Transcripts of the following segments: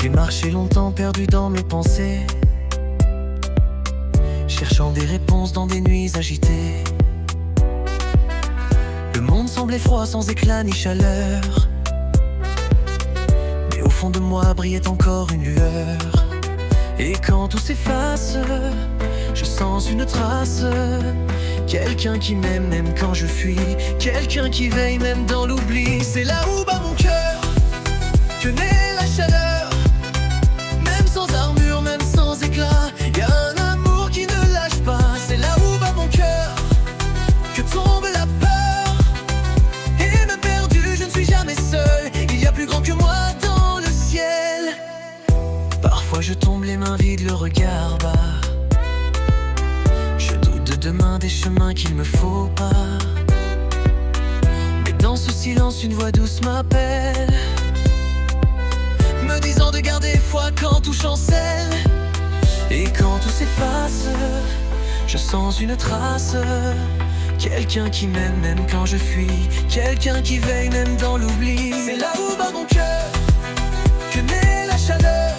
J'ai marché longtemps perdu dans mes pensées, cherchant des réponses dans des nuits agitées. Le monde semblait froid, sans éclat ni chaleur, mais au fond de moi brillait encore une lueur. Et quand tout s'efface, je sens une trace. Quelqu'un qui m'aime même quand je fuis, quelqu'un qui veille même dans l'oubli. C'est là où bat mon cœur que naît la chaleur. Même sans armure, même sans éclat, y a un amour qui ne lâche pas. C'est là où bat mon cœur que tombe la peur. Et même perdu, je ne suis jamais seul. Il y a plus grand que moi dans le ciel. Parfois je tombe les mains vides, le regard bas. Je doute de demain, des chemins qu'il me faut pas. Mais dans ce silence, une voix douce m'appelle, me disant de garder foi quand tout chancelle. Et quand tout s'efface, je sens une trace. Quelqu'un qui m'aime même quand je fuis, quelqu'un qui veille même dans l'oubli. C'est là où bat mon cœur que naît la chaleur.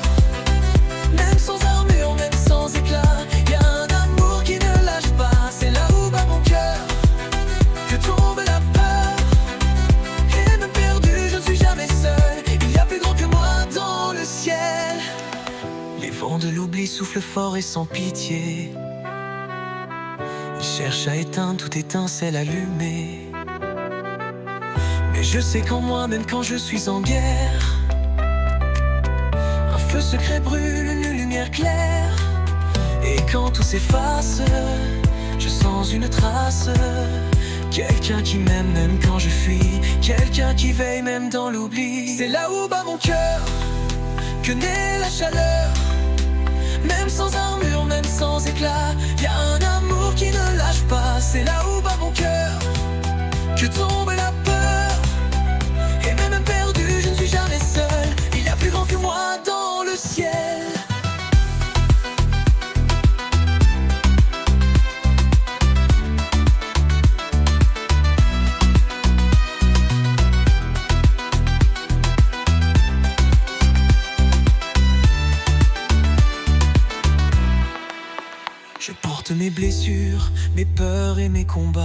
Même sans armure, même sans éclat, y a un amour qui ne lâche pas. C'est là où bat mon cœur que tombe la peur. Et même perdu, je ne suis jamais seul. Il y a plus grand que moi dans le ciel. Les vents de l'oubli soufflent fort et sans pitié. Ils cherchent à éteindre toute étincelle allumée. Mais je sais qu'en moi, même quand je suis en guerre, un feu secret brûle, une lumière claire. Et quand tout s'efface, je sens une trace. Quelqu'un qui m'aime même quand je fuis, quelqu'un qui veille même dans l'oubli. C'est là où bat mon cœur que naît la chaleur. Même sans armure, même sans éclat, y a un amour qui ne lâche pas. C'est là où bat mon cœur que tombe la peur. Et même perdu, je ne suis jamais seul. Il y a plus grand que moi dans le ciel. Je porte mes blessures, mes peurs et mes combats.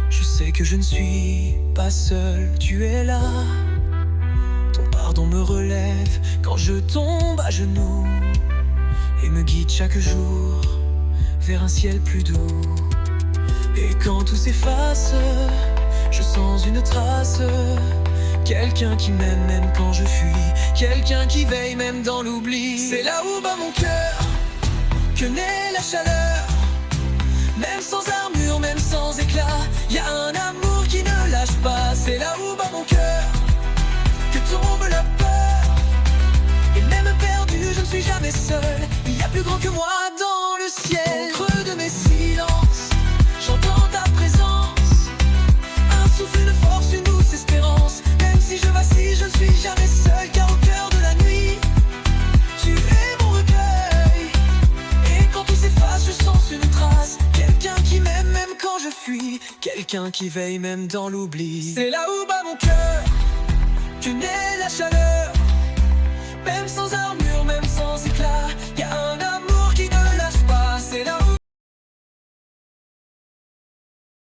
Je sais que je ne suis pas seul, tu es là. Ton pardon me relève quand je tombe à genoux et me guide chaque jour vers un ciel plus doux. Et quand tout s'efface, je sens une trace. Quelqu'un qui m'aime même quand je fuis, quelqu'un qui veille même dans l'oubli. C'est là où bat mon cœur que naît la chaleur. Même sans armure, même sans éclat, y a un amour qui ne lâche pas. C'est là où bat mon cœur que tombe la peur. Et même perdu, je ne suis jamais seul. Il y a plus grand que moi dans le ciel. Au creux de mes silences, j'entends ta présence. Un souffle, une force, une douce espérance. Même si je vacille, je ne suis jamais seul. Car au cœur de la nuit, tu es mon recueil. Et quand tout s'efface, je sens une trace. Quelqu'un qui m'aime même quand je fuis, quelqu'un qui veille même dans l'oubli. C'est là où bat mon cœur que naît la chaleur. Même sans armure, même sans éclat, y a un amour